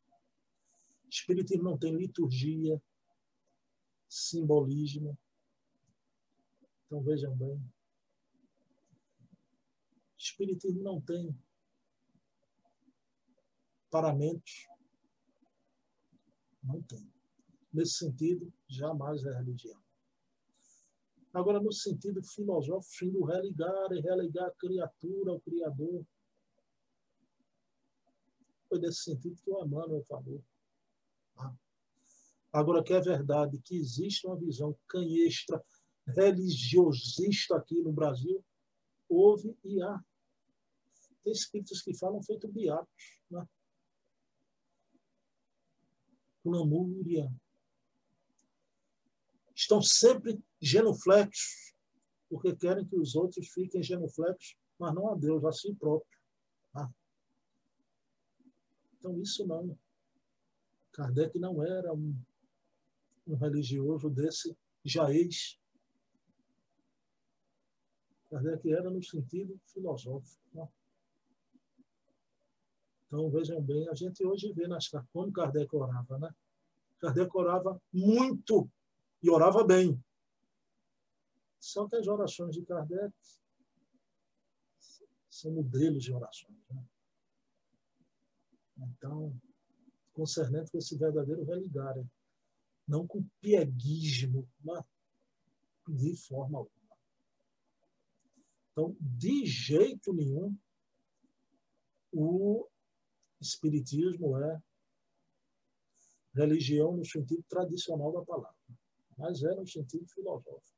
Espiritismo não tem liturgia, simbolismo. Então, vejam bem. Espiritismo não tem paramentos. Não tem. Nesse sentido, jamais é religião. Agora, no sentido filosófico, do religar e religar a criatura ao Criador, foi nesse sentido que o Emmanuel falou. Agora, que é verdade que existe uma visão canhestra, religiosista aqui no Brasil, houve e há. Tem espíritos que falam feito beatos, né? Lamúria. Estão sempre genuflexos, porque querem que os outros fiquem genuflexos, mas não a Deus, a si próprio. Então, isso não. Kardec não era um religioso desse jaez. Kardec era no sentido filosófico. Né? Então, vejam bem, a gente hoje vê nas cartas como Kardec orava. Né? Kardec orava muito e orava bem. Só que as orações de Kardec são modelos de orações. Né? Então, concernente com esse verdadeiro religar, não com pieguismo, né? De forma alguma. Então, de jeito nenhum, o espiritismo é religião no sentido tradicional da palavra, mas é no sentido filosófico.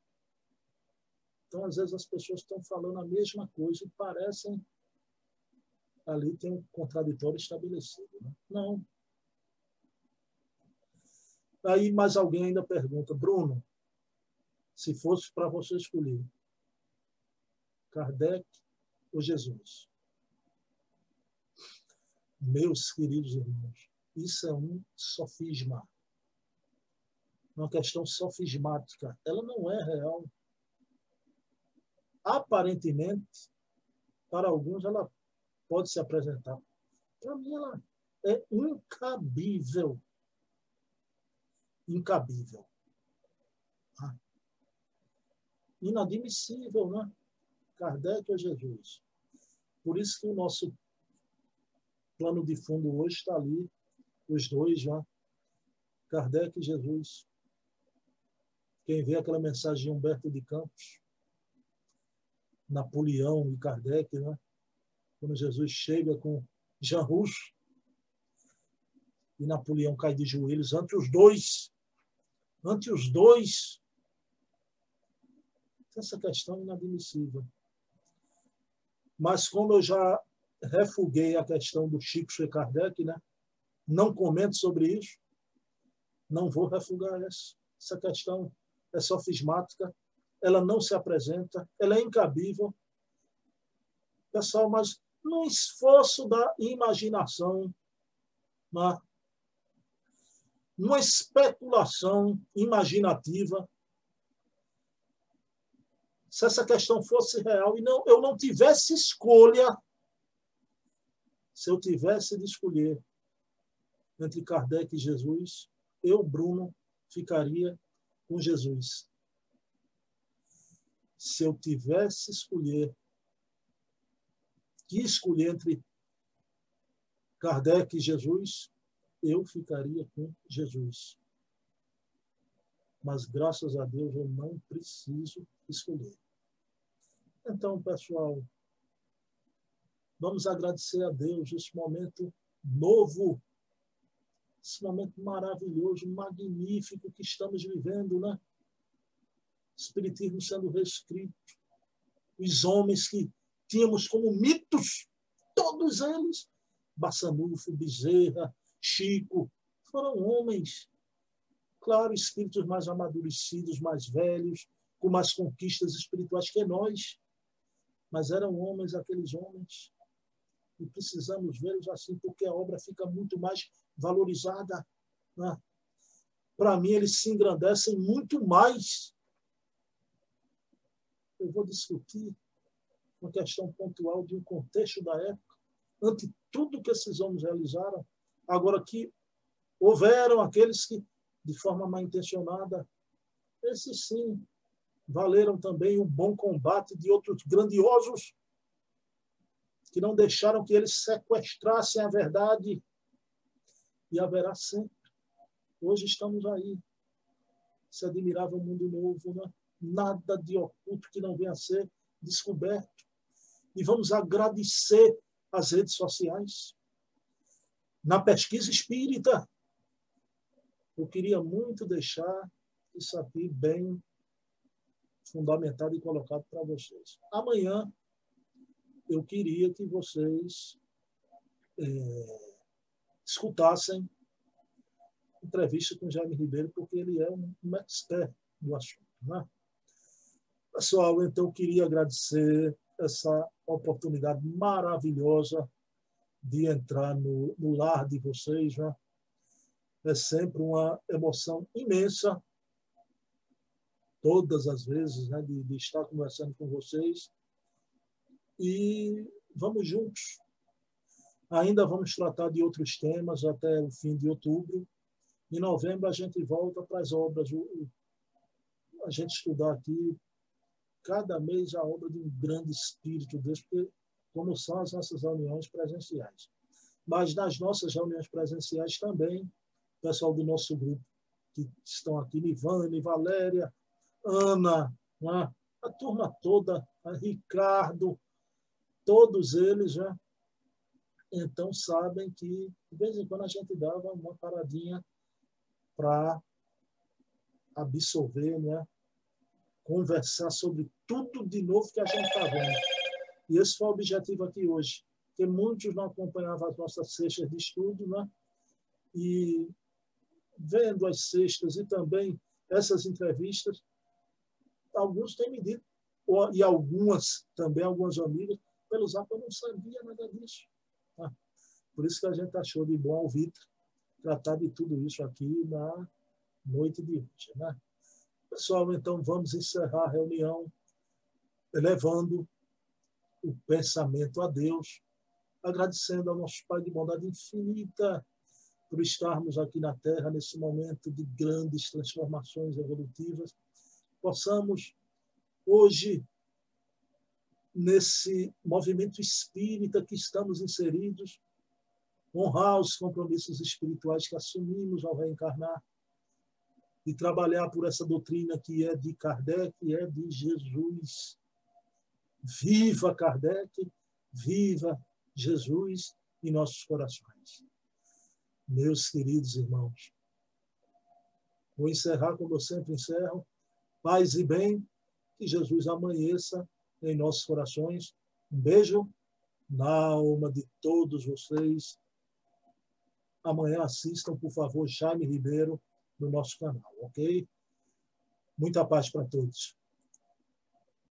Então, às vezes, as pessoas estão falando a mesma coisa e parecem ali tem um contraditório estabelecido. Né? Não. Aí mais alguém ainda pergunta, Bruno, se fosse para você escolher Kardec ou Jesus? Meus queridos irmãos, isso é um sofisma, uma questão sofismática. Ela não é real. Aparentemente, para alguns, ela pode se apresentar. Para mim, ela é incabível. Incabível. Inadmissível, né? Kardec ou Jesus. Por isso que o nosso plano de fundo hoje está ali, os dois já, Kardec e Jesus. Quem vê aquela mensagem de Humberto de Campos, Napoleão e Kardec, né? Quando Jesus chega com Jean Rouch e Napoleão cai de joelhos ante os dois. Ante os dois. Essa questão é inadmissível. Mas como eu já refuguei a questão do Chico e Kardec, né? Não comento sobre isso, não vou refugar essa. Essa questão é sofismática, ela não se apresenta, ela é incabível. Pessoal, mas no esforço da imaginação, numa especulação imaginativa, se essa questão fosse real e eu não tivesse escolha, se eu tivesse de escolher entre Kardec e Jesus, eu, Bruno, ficaria com Jesus. Se eu tivesse que escolher entre Kardec e Jesus, eu ficaria com Jesus. Mas, graças a Deus, eu não preciso escolher. Então, pessoal, vamos agradecer a Deus esse momento novo, esse momento maravilhoso, magnífico que estamos vivendo, né? Espiritismo sendo reescrito. Os homens que tínhamos como mitos, todos eles, Bassanufo, Bezerra, Chico, foram homens, claro, espíritos mais amadurecidos, mais velhos, com mais conquistas espirituais que nós, mas eram homens, aqueles homens, e precisamos vê-los assim, porque a obra fica muito mais valorizada, né? Para mim, eles se engrandecem muito mais. Eu vou discutir uma questão pontual de um contexto da época, ante tudo que esses homens realizaram. Agora que houveram aqueles que, de forma mal intencionada, esses sim, valeram também o bom combate de outros grandiosos que não deixaram que eles sequestrassem a verdade, e haverá sempre. Hoje estamos aí, esse admirável mundo novo, né? Nada de oculto que não venha a ser descoberto. E vamos agradecer as redes sociais. Na pesquisa espírita, eu queria muito deixar isso aqui bem fundamentado e colocado para vocês. Amanhã, eu queria que vocês escutassem a entrevista com o Jaime Ribeiro, porque ele é um expert do assunto, né? Pessoal, então eu queria agradecer essa oportunidade maravilhosa de entrar no lar de vocês, né? É sempre uma emoção imensa, todas as vezes, né, de estar conversando com vocês. E vamos juntos. Ainda vamos tratar de outros temas até o fim de outubro. Em novembro, a gente volta para as obras. A gente estudar aqui, cada mês, a obra de um grande Espírito de Deus, porque como são as nossas reuniões presenciais. Mas nas nossas reuniões presenciais também, o pessoal do nosso grupo, que estão aqui, Nivane, Valéria, Ana, né? A turma toda, Ricardo, todos eles, né? Então sabem que, de vez em quando, a gente dava uma paradinha para absorver, né? Conversar sobre tudo de novo que a gente está vendo. E esse foi o objetivo aqui hoje, porque muitos não acompanhavam as nossas cestas de estudo, né? E vendo as cestas e também essas entrevistas, alguns têm me dito, e algumas também, algumas amigas, pelo Zap, eu não sabia nada disso. Tá? Por isso que a gente achou de bom ouvir tratar de tudo isso aqui na noite de hoje, né? Pessoal, então vamos encerrar a reunião elevando o pensamento a Deus, agradecendo ao nosso Pai de bondade infinita por estarmos aqui na Terra nesse momento de grandes transformações evolutivas. Possamos hoje, nesse movimento espírita que estamos inseridos, honrar os compromissos espirituais que assumimos ao reencarnar e trabalhar por essa doutrina que é de Kardec e é de Jesus. Viva Kardec, viva Jesus em nossos corações. Meus queridos irmãos, vou encerrar como eu sempre encerro. Paz e bem, que Jesus amanheça em nossos corações. Um beijo na alma de todos vocês. Amanhã assistam, por favor, Jaime Ribeiro no nosso canal, ok? Muita paz para todos.